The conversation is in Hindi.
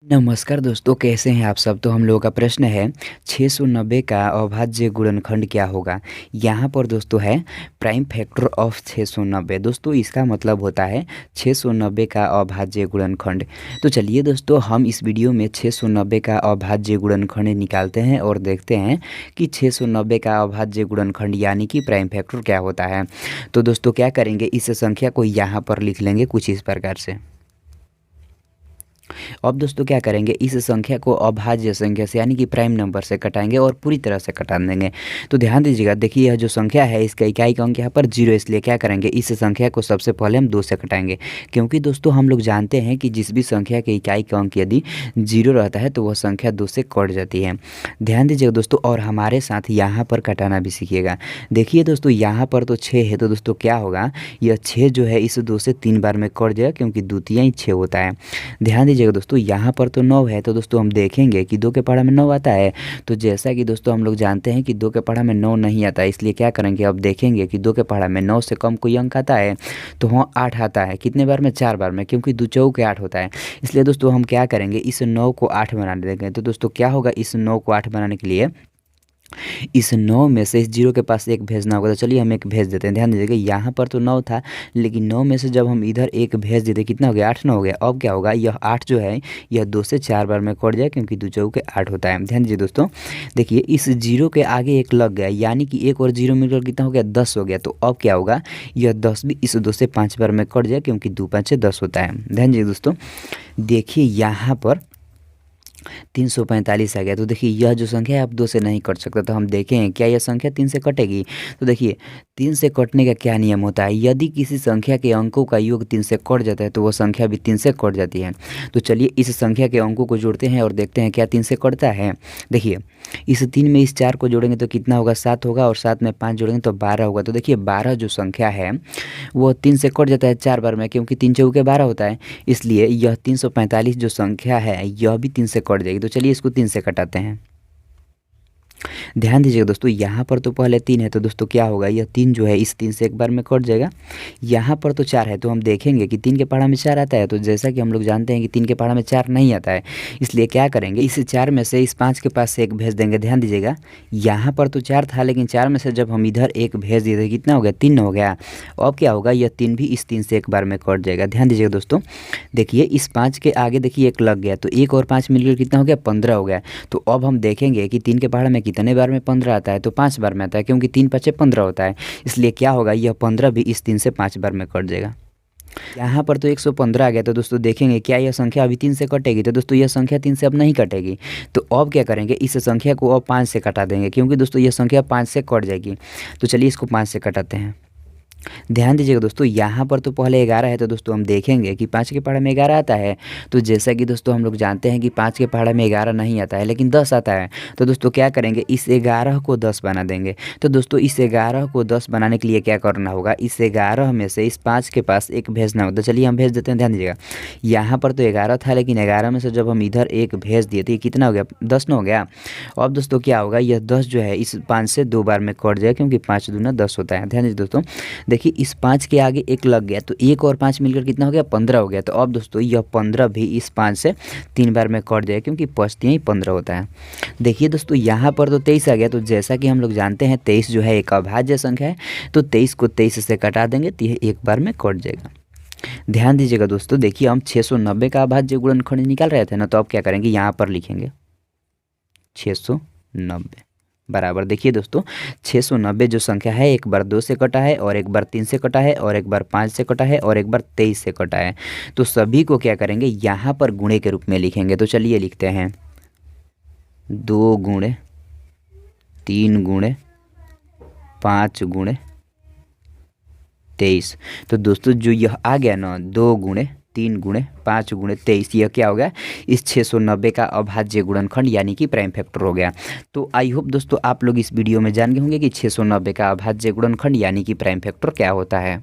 नमस्कार दोस्तों, कैसे हैं आप सब। तो हम लोगों का प्रश्न है 690 का अभाज्य गुणनखंड क्या होगा। यहाँ पर दोस्तों है प्राइम फैक्टर ऑफ 690। दोस्तों इसका मतलब होता है 690 का अभाज्य गुणनखंड। तो चलिए दोस्तों हम इस वीडियो में 690 का अभाज्य गुणनखंड निकालते हैं और देखते हैं कि 690 का अभाज्य गुणनखंड यानी कि प्राइम फैक्टर क्या होता है। तो दोस्तों क्या करेंगे, इस संख्या को यहाँ पर लिख लेंगे कुछ इस प्रकार से। अब दोस्तों क्या करेंगे, इस संख्या को अभाज्य संख्या से यानी कि प्राइम नंबर से कटाएंगे और पूरी तरह से कटा देंगे। तो ध्यान दीजिएगा, देखिए यह जो संख्या है इसका इकाई का अंक यहाँ पर 0, इसलिए क्या करेंगे, इस संख्या को सबसे पहले हम 2 से कटाएंगे। क्योंकि दोस्तों हम लोग जानते हैं कि जिस भी संख्या के इकाई का अंक यदि 0 रहता है तो वह संख्या 2 से कट जाती है। ध्यान दीजिएगा दोस्तों, और हमारे साथ यहाँ पर कटाना भी सीखिएगा। देखिए दोस्तों यहाँ पर तो 6 है, तो दोस्तों क्या होगा, यह 6 जो है इस 2 से 3 बार में कट जाएगा क्योंकि द्वितीय ही 6 होता है। ध्यान दीजिएगा दोस्तों, यहाँ पर तो 9 है, तो दोस्तों हम देखेंगे कि 2 के पहाड़ा में 9 आता है। तो जैसा कि दोस्तों हम लोग जानते हैं कि 2 के पहाड़ा में 9 नहीं आता है, इसलिए क्या करेंगे, अब देखेंगे कि 2 के पहाड़ा में 9 से कम कोई अंक आता है तो वहाँ 8 आता है। कितने बार में, 4 बार में, क्योंकि 2 चौके 8 होता है। इसलिए दोस्तों हम क्या करेंगे, इस 9 को 8 बना देंगे। तो दोस्तों क्या होगा, इस 9 को 8 बनाने के लिए इस 9 में से इस 0 के पास 1 भेजना होगा। तो चलिए हम 1 भेज देते हैं। ध्यान दीजिएगा यहाँ पर तो 9 था, लेकिन 9 में से जब हम इधर 1 भेज देते कितना हो गया, 8 9 हो गया। अब क्या होगा, यह 8 जो है यह 2 से 4 बार में कट जाए क्योंकि 2 चौके 8 होता है। ध्यान दीजिए दोस्तों, देखिए इस 0 के आगे 1 लग गया, यानी कि 1 और 0 मिलकर कितना हो गया, 10 हो गया। तो अब क्या होगा, यह 10 भी इस 2 से 5 बार में कट जाए क्योंकि 2 5 10 होता है। ध्यान दीजिए दोस्तों, देखिए यहाँ पर 345 आ गया। तो देखिए यह जो संख्या है आप 2 से नहीं कट सकता। तो हम देखें क्या यह संख्या 3 से कटेगी। तो देखिए 3 से कटने का क्या नियम होता है, यदि किसी संख्या के अंकों का योग 3 से कट जाता है तो वह संख्या भी 3 से कट जाती है। तो चलिए इस संख्या के अंकों को जोड़ते हैं और देखते हैं क्या 3 से कटता है। देखिए इस 3 में इस 4 को जोड़ेंगे तो कितना होगा, 7 होगा, और 7 में 5 जोड़ेंगे तो 12 होगा। तो देखिए 12 जो संख्या है वो 3 से कट जाता है 4 बार में, क्योंकि 3 चौके 12 होता है। इसलिए यह 345 जो संख्या है यह भी 3 से कट जाएगी। तो चलिए इसको 3 से कटाते हैं। ध्यान दीजिएगा दोस्तों, यहाँ पर तो पहले 3 है, तो दोस्तों क्या होगा, यह 3 जो है इस 3 से एक बार में कट जाएगा। यहाँ पर तो 4 है, तो हम देखेंगे कि 3 के पहाड़ा में 4 आता है। तो जैसा कि हम लोग जानते हैं कि 3 के पहाड़ा में 4 नहीं आता है, इसलिए क्या करेंगे, इस 4 में से इस 5 के पास से 1 भेज देंगे। ध्यान दीजिएगा यहाँ पर तो 4 था, लेकिन 4 में से जब हम इधर 1 भेज दिए थे कितना हो गया, 3 हो गया। अब क्या होगा, यह 3 भी इस 3 से एक बार में कट जाएगा। ध्यान दीजिएगा दोस्तों, देखिए इस 5 के आगे देखिए 1 लग गया, तो 1 और 5 मिलकर कितना हो गया, 15 हो गया। तो अब हम देखेंगे कि 3 के पहाड़ा में कितने बार में 15 आता है, तो 5 बार में आता है, क्योंकि 3 5 15 होता है। इसलिए क्या होगा, यह 15 भी इस 3 से 5 बार में कट जाएगा। यहाँ पर तो 115 आ गया। तो दोस्तों देखेंगे क्या यह संख्या अभी 3 से कटेगी। तो दोस्तों यह संख्या 3 से अब नहीं कटेगी। तो अब क्या करेंगे, इस संख्या को अब 5 से कटा देंगे, क्योंकि दोस्तों यह संख्या 5 से कट जाएगी। तो चलिए इसको 5 से कटाते हैं। ध्यान दीजिएगा दोस्तों, यहाँ पर तो पहले 11 है, तो दोस्तों हम देखेंगे कि 5 के पहाड़े में 11 आता है। तो जैसा कि दोस्तों हम लोग जानते हैं कि 5 के पहाड़े में 11 नहीं आता है, लेकिन 10 आता है। तो दोस्तों क्या करेंगे, इस 11 को 10 बना देंगे। तो दोस्तों इस 11 को 10 बनाने के लिए क्या करना होगा, इस 11 में से इस 5 के पास 1 भेजना होगा। तो चलिए हम भेज देते हैं। ध्यान दीजिएगा, यहाँ पर तो 11 था, लेकिन 11 में से जब हम इधर 1 भेज दिए तो ये कितना हो गया, 10 न हो गया। अब दोस्तों क्या होगा, यह 10 जो है इस 5 से 2 बार में कट जाएगा, क्योंकि 5 दूना 10 होता है। ध्यान दीजिए दोस्तों, देखिए इस 5 के आगे 1 लग गया, तो 1 और 5 मिलकर कितना हो गया, 15 हो गया। तो अब दोस्तों यह 15 भी इस 5 से 3 बार में कट जाएगा, क्योंकि 5 ही 15 होता है। देखिए दोस्तों यहाँ पर तो 23 आ गया। तो जैसा कि हम लोग जानते हैं 23 जो है एक अभाज्य संख्या है, तो 23 को 23 से कटा देंगे तो यह एक बार में कट जाएगा। ध्यान दीजिएगा दोस्तों, देखिए हम 690 का अभाज्य गुणनखंड निकाल रहे थे ना, तो अब क्या करेंगे, यहाँ पर लिखेंगे 690 बराबर। देखिए दोस्तों 690 जो संख्या है एक बार 2 से कटा है, और एक बार 3 से कटा है, और एक बार 5 से कटा है, और एक बार 23 से कटा है। तो सभी को क्या करेंगे, यहाँ पर गुणे के रूप में लिखेंगे। तो चलिए लिखते हैं 2 गुणे 3 गुणे 5 गुणे 23। तो दोस्तों जो यह आ गया ना, 2 गुणे 3 गुणे 5 गुणे 23, यह क्या हो गया, इस 690 का अभाज्य गुणनखंड यानी कि प्राइम फैक्टर हो गया। तो आई होप दोस्तों आप लोग इस वीडियो में जान गए होंगे कि 690 का अभाज्य गुणनखंड यानी कि प्राइम फैक्टर क्या होता है।